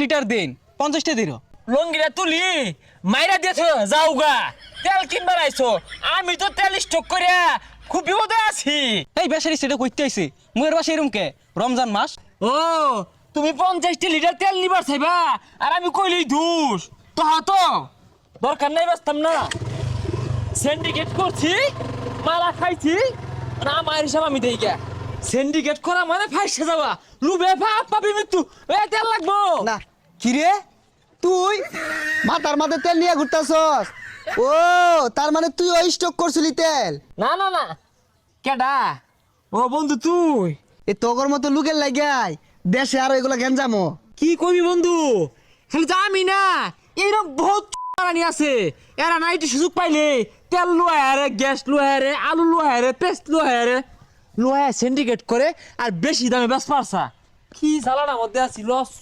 Litre দিন 50টা দিন লঙ্গিরা তুলি মাইরা দিয়েছ যাওগা তেল কিনবার আইছো আমি তো তেল স্টক করে খুব বিপদে আছি। এই বেচারি সেটা কইতে আইছে মুয়ের বাসা এরম কে রমজান মাস। ও তুমি 50টা লিটার তেল নিবার চাইবা আর আমি কইলেই দোষ তো হাতো দরকার নাই বাঁচতাম না। সিন্ডিকেট করছি মারা খাইছি না আমার হিসাব আমি দেই গা। সিন্ডিকেট করা মানে ফাইসে যাওয়া লুবে ভাব পাবি মৃত্যু এ তেল লাগবো না কি রে তুই মাথার মাঝে তেল নিয়ে ঘুরতাছস? ও তার মানে তুই ওই স্টক করছিলি তেল? না না না কেডা ও বন্ধু তুই এ তোগর মতো লুকের লাগাই দেশে আর এগুলা গেঞ্জামো। কি কবি বন্ধু খালি তো আমি না এরকম বহুত রানি আছে এরা নাইটি সুযোগ পাইলে তেল লোহারে গ্যাস লোহারে আলু লোহারে পেস্ট লোহারে লোহায় সিন্ডিকেট করে আর বেশি দামে বেশ পারছা কি জ্বালানার মধ্যে আছি লস।